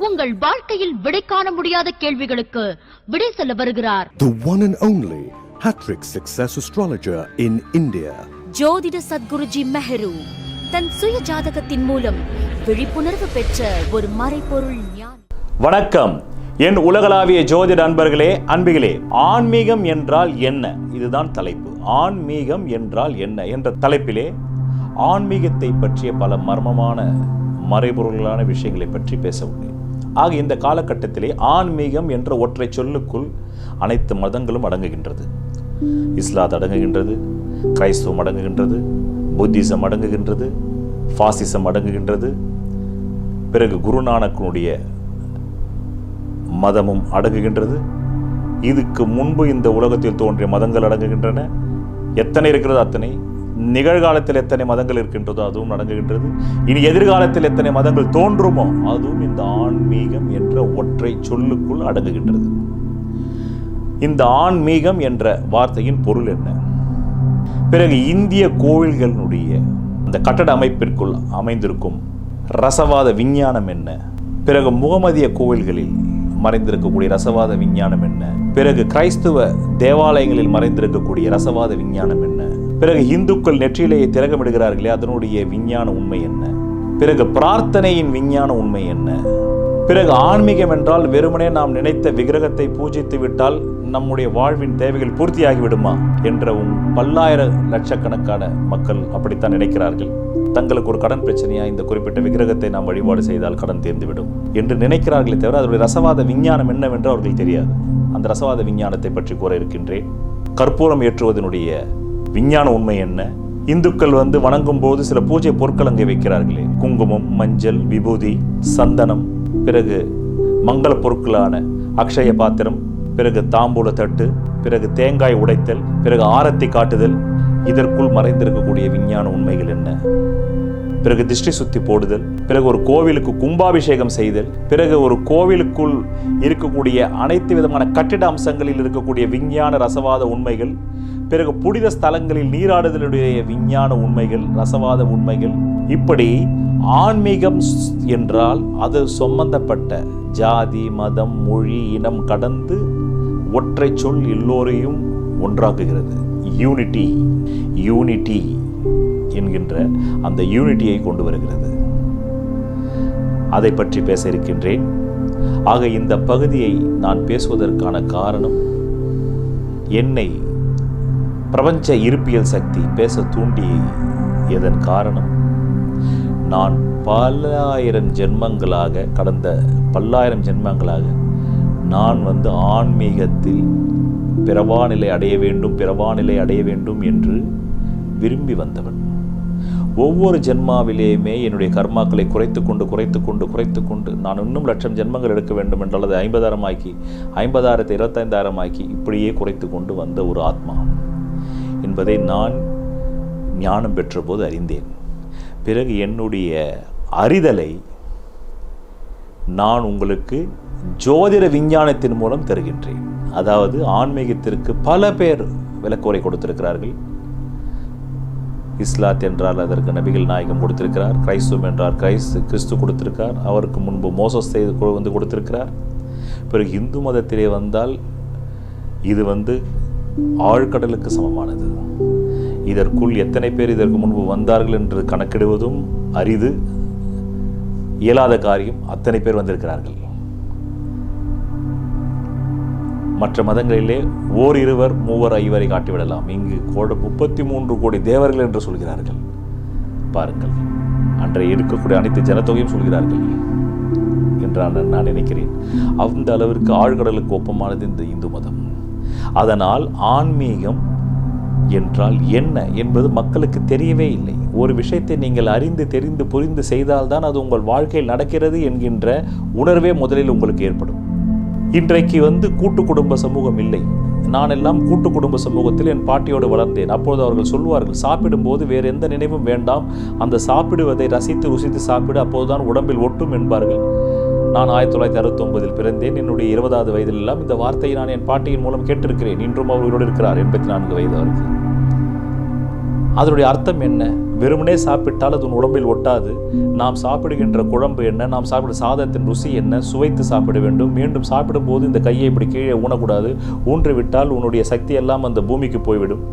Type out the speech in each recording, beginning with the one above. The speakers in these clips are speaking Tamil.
உங்கள் வாழ்க்கையில் விடை காண முடியாத கேள்விகளுக்கு விடை சொல்ல வருகிறார். The one and only Hattrick Success Astrologer in India. ஜோதிட சத்குருஜி மெஹரு தன் சுய ஜாதகத்தின் மூலம் விழிப்புணர்வு பெற்ற ஒரு மறைபொருள் ஞானி. வணக்கம் என் உலகளாவிய ஜோதிட அன்பர்களே, அன்பிகளே. ஆன்மீகம் என்றால் என்ன? இதுதான் தலைப்பு. ஆன்மீகம் என்றால் என்ன என்ற தலைப்பிலே ஆன்மீகத்தை பற்றிய பல மர்மமான மறைபொருளான விஷயங்களை பற்றி பேச உள்ளேன். ஆக இந்த காலகட்டத்திலே ஆன்மீகம் என்ற ஒற்றை சொல்லுக்குள் அனைத்து மதங்களும் அடங்குகின்றது. இஸ்லாம் அடங்குகின்றது, கிறிஸ்துவம் அடங்குகின்றது, புத்திசம் அடங்குகின்றது, பாசிசம் அடங்குகின்றது, பிறகு குருநானக்கனுடைய மதமும் அடங்குகின்றது. இதுக்கு முன்பு இந்த உலகத்தில் தோன்றிய மதங்கள் அடங்குகின்றன. எத்தனை இருக்கிறதோ அத்தனை, நிகழ்காலத்தில் எத்தனை மதங்கள் இருக்கின்றதோ அதுவும் அடங்குகின்றது. இனி எதிர்காலத்தில் எத்தனை மதங்கள் தோன்றுமோ அதுவும் இந்த ஆன்மீகம் என்ற ஒற்றை சொல்லுக்குள் அடங்குகின்றது. இந்த ஆன்மீகம் என்ற வார்த்தையின் பொருள் என்ன? பிறகு இந்திய கோவில்களுடைய அந்த கட்டட அமைப்பிற்குள் அமைந்திருக்கும் ரசவாத விஞ்ஞானம் என்ன? பிறகு முகமதிய கோவில்களில் மறைந்திருக்கக்கூடிய ரசவாத விஞ்ஞானம் என்ன? பிறகு கிறிஸ்துவ தேவாலயங்களில் மறைந்திருக்கக்கூடிய ரசவாத விஞ்ஞானம் என்ன? பிறகு இந்துக்கள் நெற்றியிலேயே திலகமிடுகிறார்களே, அதனுடைய விஞ்ஞான உண்மை என்ன? பிறகு பிரார்த்தனையின் விஞ்ஞான உண்மை என்ன? பிறகு ஆன்மீகம் என்றால் வெறுமனே நாம் நினைத்த விக்கிரகத்தை பூஜித்து விட்டால் நம்முடைய வாழ்வின் தேவைகள் பூர்த்தியாகிவிடுமா என்ற பல்லாயிர லட்சக்கணக்கான மக்கள் அப்படித்தான் நினைக்கிறார்கள். தங்களுக்கு ஒரு கடன் பிரச்சனையா, இந்த குறிப்பிட்ட விக்கிரகத்தை நாம் வழிபாடு செய்தால் கடன் தீர்ந்துவிடும் என்று நினைக்கிறார்களே தவிர அதனுடைய ரசவாத விஞ்ஞானம் என்னவென்று அவர்கள் தெரியாது. அந்த ரசவாத விஞ்ஞானத்தை பற்றி கூற இருக்கின்றேன். கற்பூரம் ஏற்றுவதனுடைய விஞ்ஞான உண்மை என்ன? இந்துக்கள் வணங்கும் போது சில பூஜை பொருட்கள் அங்கே வைக்கிறார்களே, குங்குமம், மஞ்சள், விபூதி, சந்தனம், பிறகு மங்கள பொருட்களான அக்ஷய பாத்திரம், பிறகு தாம்பூல தட்டு, பிறகு தேங்காய் உடைத்தல், பிறகு ஆரத்தி காட்டுதல், இதற்குள் மறைந்திருக்கக்கூடிய விஞ்ஞான உண்மைகள் என்ன? பிறகு திருஷ்டி சுத்தி போடுதல், பிறகு ஒரு கோவிலுக்கு கும்பாபிஷேகம் செய்தல், பிறகு ஒரு கோவிலுக்குள் இருக்கக்கூடிய அனைத்து விதமான கட்டிட அம்சங்களில் இருக்கக்கூடிய விஞ்ஞான ரசவாத உண்மைகள், பிறகு புனித ஸ்தலங்களில் நீராடுதலுடைய விஞ்ஞான உண்மைகள், ரசவாத உண்மைகள். இப்படி ஆன்மீகம் என்றால் அது சம்பந்தப்பட்ட ஜாதி, மதம், மொழி, இனம் கடந்து ஒற்றை சொல் எல்லோரையும் ஒன்றாக்குகிறது. யூனிட்டி என்கின்ற அந்த யூனிட்டியை கொண்டு வருகிறது. அதை பற்றி பேச இருக்கின்றேன். ஆக இந்த பகுதியை நான் பேசுவதற்கான காரணம், என்னை பிரபஞ்ச இருப்பியல் சக்தி பேச தூண்டியதன் காரணம், நான் கடந்த பல்லாயிரம் ஜென்மங்களாக நான் ஆன்மீகத்தில் பிறவா நிலை அடைய வேண்டும் என்று விரும்பி வந்தவன். ஒவ்வொரு ஜென்மாவிலேயுமே என்னுடைய கர்மாக்களை குறைத்து கொண்டு நான் இன்னும் லட்சம் ஜென்மங்கள் எடுக்க வேண்டும் என்றால் அது 50,000 ஆக்கி, 50,000 25,000 ஆக்கி இப்படியே குறைத்து கொண்டு வந்த ஒரு ஆத்மா என்பதை நான் ஞானம் பெற்ற போது அறிந்தேன். பிறகு என்னுடைய அறிதலை நான் உங்களுக்கு ஜோதிட விஞ்ஞானத்தின் மூலம் தருகின்றேன். அதாவது ஆன்மீகத்திற்கு பல பேர் விளக்குரை கொடுத்திருக்கிறார்கள். இஸ்லாத் என்றால் அதற்கு நபிகள் நாயகம் கொடுத்திருக்கிறார். கிறிஸ்துவம் என்றால் கிறிஸ்து கொடுத்திருக்கார். அவருக்கு முன்பு மோசஸ் கொடுத்திருக்கிறார். பிறகு இந்து மதத்திலே வந்தால் இது ஆழ்கடலுக்கு சமமானது. இதற்குள் எத்தனை பேர் இதற்கு முன்பு வந்தார்கள் என்று கணக்கிடுவதும் அரிது, இயலாத காரியம். அத்தனை பேர் வந்திருக்கிறார்கள். மற்ற மதங்களிலே ஓர் இருவர் மூவர் ஐவரை காட்டிவிடலாம். இங்கு 33 கோடி தேவர்கள் என்று சொல்கிறார்கள். பாருங்கள், அன்றைய இருக்கக்கூடிய அனைத்து ஜனத்தொகையும் சொல்கிறார்கள் என்று நான் நினைக்கிறேன். அந்த அளவிற்கு ஆழ்கடலுக்கு ஒப்பமானது இந்த இந்து மதம். அதனால் ஆன்மீகம் என்றால் என்ன என்பது மக்களுக்கு தெரியவே இல்லை. ஒரு விஷயத்தை நீங்கள் அறிந்து தெரிந்து புரிந்து செய்தால்தான் அது உங்கள் வாழ்க்கையில் நடக்கிறது என்கின்ற உணர்வே முதலில் உங்களுக்கு ஏற்படும். இன்றைக்கு கூட்டு குடும்ப சமூகம் இல்லை. நான் எல்லாம் கூட்டு குடும்ப சமூகத்தில் என் பாட்டியோடு வளர்ந்தேன். அப்பொழுது அவர்கள் சொல்வார்கள், சாப்பிடும்போது வேறு எந்த நினைவும் வேண்டாம், அந்த சாப்பிடுவதை ரசித்து ருசித்து சாப்பிடு, அப்போதுதான் உடம்பில் ஒட்டும் என்பார்கள். நான் 1969 பிறந்தேன். என்னுடைய 20வது வயதில் எல்லாம் இந்த வார்த்தையை நான் என் பாட்டியின் மூலம் கேட்டிருக்கிறேன். இன்றும் அவர்களோடு இருக்கிறார். 84 வயது அவருக்கு. அதனுடைய அர்த்தம் என்ன? வெறுமனே சாப்பிட்டால் அது உன் உடம்பில் ஒட்டாது. நாம் சாப்பிடுகின்ற குழம்பு என்ன, நாம் சாப்பிடும் சாதத்தின் ருசி என்ன, சுவைத்து சாப்பிட வேண்டும். மீண்டும் சாப்பிடும்போது இந்த கையை இப்படி கீழே ஊனக்கூடாது. ஊன்றி விட்டால் உன்னுடைய சக்தி எல்லாம் அந்த பூமிக்கு போய்விடும்.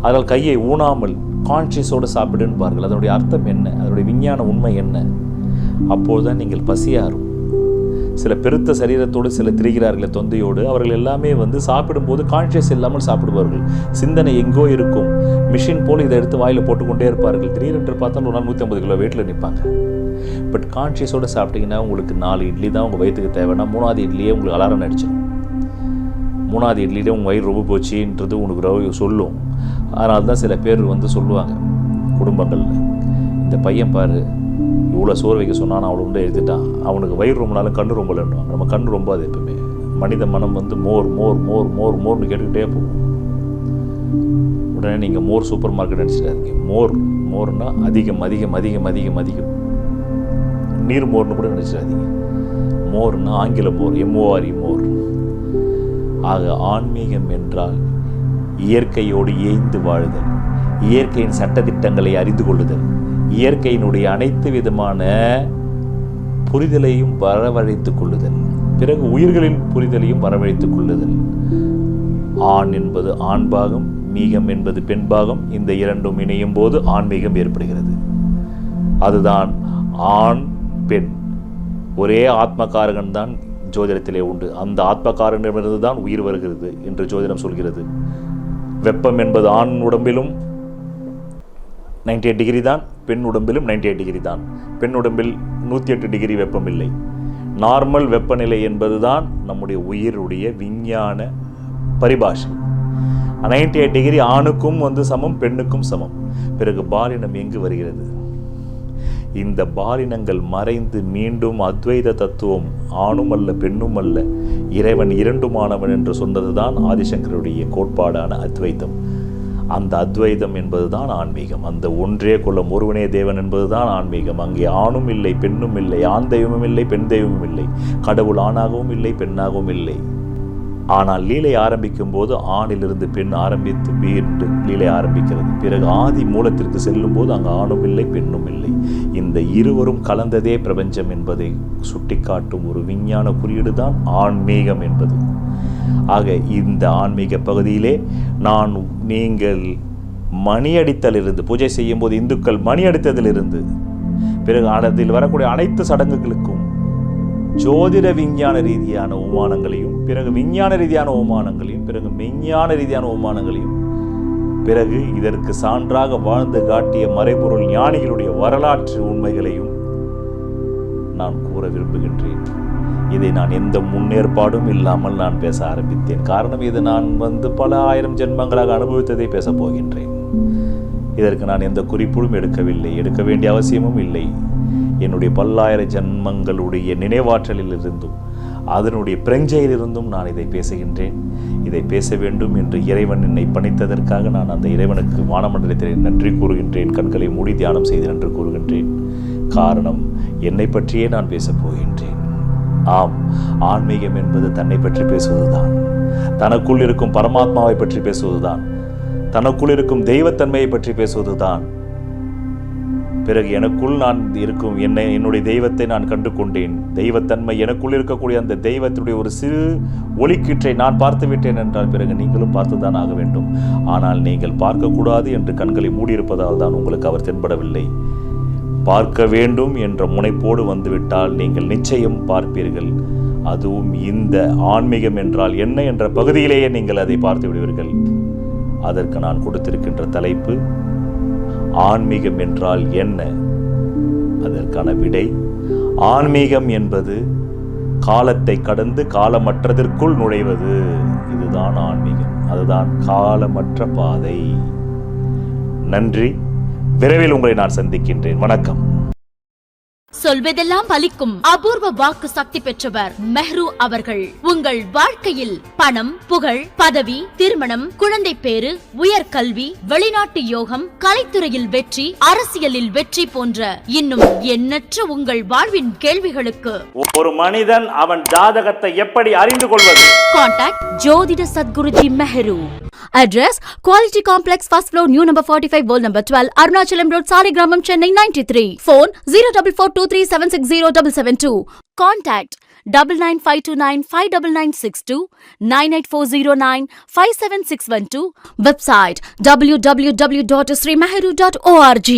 அதனால் கையை ஊனாமல் கான்ஷியஸோடு சாப்பிடுன்பார்கள். அதனுடைய அர்த்தம் என்ன, அதனுடைய விஞ்ஞான உண்மை என்ன? அப்போதுதான் நீங்கள் பசியாரும். சில பெருத்த சரீரத்தோடு சில திரிகிறார்கள் தொந்தையோடு. அவர்கள் எல்லாமே சாப்பிடும்போது கான்ஷியஸ் இல்லாமல் சாப்பிடுவார்கள். சிந்தனை எங்கோ இருக்கும். மிஷின் போல் இதை எடுத்து வாயில் போட்டுக்கொண்டே இருப்பார்கள். திடீரென்று பார்த்தால் ஒரு நாள் 150 கிலோ வெயிட்டில் நிற்பாங்க. பட் கான்ஷியஸோடு சாப்பிட்டீங்கன்னா உங்களுக்கு 4 இட்லி தான் உங்கள் வயிற்றுக்கு தேவைன்னா 3வது இட்லியே உங்களுக்கு அலாரம் அடிச்சிடும். 3வது இட்லியிலே உங்கள் வயிறு ரொம்ப போச்சுன்றது உங்களுக்கு சொல்லும். அதனால தான் சில பேர் சொல்லுவாங்க குடும்பங்களில், இந்த பையன் பாரு இவ்வளோ சோறு வைக்க சொன்னான், நான் அவ்வளோ உண்டை எடுத்துட்டான், அவனுக்கு வயிறு ரொம்பனாலும் கண்ணு ரொம்ப இல்லைன்றான். நம்ம கண்ணு ரொம்ப அது எப்பவுமே மனித மனம் மோர் மோர் மோர் மோர் மோர்னு கேட்டுக்கிட்டே போகும். உடனே நீங்கள் மோர் சூப்பர் மார்க்கெட் அடிச்சிடாதீங்க. மோர்னா அதிகம் அதிகம் அதிகம் அதிகம் அதிகம். நீர் மோர்னு கூட நினச்சிடாதீங்க. மோர்னா ஆங்கில மோர், MORE மோர். ஆக ஆன்மீகம் என்றால் இயற்கையோடு ஏய்ந்து வாழுதல், இயற்கையின் சட்டதிட்டங்களை அறிந்து கொள்ளுதல், இயற்கையினுடைய அனைத்து விதமான புரிதலையும் வரவழைத்துக் கொள்ளுதல், பிறகு உயிர்களின் புரிதலையும் வரவழைத்துக் கொள்ளுதல். ஆண் என்பது ஆண் பாகம், மீகம் என்பது பெண் பாகம். இந்த இரண்டும் இணையும் போது ஆன்மீகம் ஏற்படுகிறது. அதுதான் ஆண் பெண் ஒரே ஆத்மகாரகன் தான் ஜோதிடத்திலே உண்டு. அந்த ஆத்மகாரனிடமிருந்து தான் உயிர் வருகிறது என்று ஜோதிடம் சொல்கிறது. வெப்பம் என்பது ஆண் உடம்பிலும் 98 டிகிரி தான், பெண் உடம்பிலும் 98 டிகிரி தான். பெண் உடம்பில் 108 டிகிரி வெப்பம் இல்லை. நார்மல் வெப்பநிலை என்பதுதான் நம்முடைய உயிருடைய விஞ்ஞான பரிபாஷை. 98 டிகிரி ஆணுக்கும் சமம், பெண்ணுக்கும் சமம். பிறகு பாலினம் எங்கு வருகிறது? இந்த பாலினங்கள் மறைந்து மீண்டும் அத்வைத தத்துவம் ஆணும் அல்ல பெண்ணும் அல்ல, இறைவன் இரண்டுமானவன் என்று சொன்னதுதான் ஆதிசங்கருடைய கோட்பாடான அத்வைதம். அந்த அத்வைதம் என்பதுதான் ஆன்மீகம். அந்த ஒன்றே கொள்ளும் ஒருவனே தேவன் என்பதுதான் ஆன்மீகம். அங்கே ஆணும் இல்லை பெண்ணும் இல்லை, ஆண் தெய்வமும் இல்லை பெண் தெய்வமும் இல்லை, கடவுள் ஆணாகவும் இல்லை பெண்ணாகவும் இல்லை. ஆனால் லீலை ஆரம்பிக்கும் போது ஆணிலிருந்து பெண் ஆரம்பித்து மீண்டும் லீலை ஆரம்பிக்கிறது. பிறகு ஆதி மூலத்திற்கு செல்லும் போது அங்கு ஆணும் இல்லை பெண்ணும் இல்லை. இந்த இருவரும் கலந்ததே பிரபஞ்சம் என்பதை சுட்டிக்காட்டும் ஒரு விஞ்ஞான குறியீடு தான் ஆன்மீகம் என்பது. ஆக இந்த ஆன்மீக பகுதியிலே நீங்கள் மணி அடித்தலிருந்து பூஜை செய்யும் போது இந்துக்கள் மணி அடித்ததிலிருந்து பிறகு அதில் வரக்கூடிய அனைத்து சடங்குகளுக்கும் ஜோதிட விஞ்ஞான ரீதியான உமானங்களையும், பிறகு விஞ்ஞான ரீதியான உமானங்களையும், பிறகு மெஞ்ஞான ரீதியான உமானங்களையும், பிறகு இதற்கு சான்றாக வாழ்ந்து காட்டிய மறைபொருள் ஞானிகளுடைய வரலாற்று உண்மைகளையும் நான் கூற விரும்புகின்றேன். இதை நான் எந்த முன்னேற்பாடும் இல்லாமல் நான் பேச ஆரம்பித்தேன். காரணம் இது நான் பல ஆயிரம் ஜென்மங்களாக அனுபவித்ததை பேசப் போகின்றேன். இதற்கு நான் எந்த குறிப்பும் எடுக்கவில்லை, எடுக்க வேண்டிய அவசியமும் இல்லை. என்னுடைய பல்லாயிரம் ஜென்மங்களுடைய நினைவாற்றலில் இருந்தும் அதனுடைய பிரஞ்சையிலிருந்தும் நான் இதை பேசுகின்றேன். இதை பேச வேண்டும் என்று இறைவன் என்னை பணித்ததற்காக நான் அந்த இறைவனுக்கு வானமண்டலத்தில் நன்றி கூறுகின்றேன். கண்களை மூடி தியானம் செய்து நன்றி கூறுகின்றேன். காரணம், என்னை பற்றியே நான் பேசப் போகின்றேன். ஆம், ஆன்மீகம் என்பது தன்னை பற்றி பேசுவதுதான், தனக்குள் இருக்கும் பரமாத்மாவை பற்றி பேசுவதுதான், தனக்குள் இருக்கும் தெய்வத்தன்மையை பற்றி பேசுவதுதான். பிறகு எனக்குள் நான் இருக்கும் என்னுடைய தெய்வத்தை நான் கண்டு கொண்டேன். தெய்வத்தன்மை எனக்குள் இருக்கக்கூடிய அந்த தெய்வத்துடைய ஒரு சிறு ஒளிக்கீற்றை நான் பார்த்து விட்டேன் என்றால் பிறகு நீங்களும் பார்த்துதான் ஆக வேண்டும். ஆனால் நீங்கள் பார்க்கக்கூடாது என்று கண்களை மூடியிருப்பதால் தான் உங்களுக்கு அவர் தென்படவில்லை. பார்க்க வேண்டும் என்ற முனைப்போடு வந்துவிட்டால் நீங்கள் நிச்சயம் பார்ப்பீர்கள். அதுவும் இந்த ஆன்மீகம் என்றால் என்ன என்ற பகுதியிலேயே நீங்கள் அதை பார்த்து விடுவீர்கள். அதற்கு நான் கொடுத்திருக்கின்ற தலைப்பு ஆன்மீகம் என்றால் என்ன? அதற்கான விடை, ஆன்மீகம் என்பது காலத்தை கடந்து காலமற்றதற்குள் நுழைவது. இதுதான் ஆன்மீகம். அதுதான் காலமற்ற பாதை. நன்றி. விரைவில் உங்களை நான் சந்திக்கின்றேன். வணக்கம். சொல்வதெல்லாம் பலிக்கும் அபூர்வ வாக்கு சக்தி பெற்றவர் மெஹ்ரு அவர்கள். உங்கள் வாழ்க்கையில் பணம், புகழ், பதவி, திருமணம், குழந்தை பேறு, உயர்கல்வி, வெளிநாட்டு யோகம், கலைத்துறையில் வெற்றி, அரசியலில் வெற்றி போன்ற இன்னும் எண்ணற்ற உங்கள் வாழ்வின் கேள்விகளுக்கு ஒரு மனிதன் அவன் ஜாதகத்தை எப்படி அறிந்து கொள்வது? கான்டாக்ட் ஜோதிட Sadguruji Mehru Address Quality Complex, first floor, new number 45, wall number 12, Arunachalam Road, Saligramam, Chennai 93. Phone 04423760772. Contact 9952959962, 98409 57612. Website www.srimeheru.org.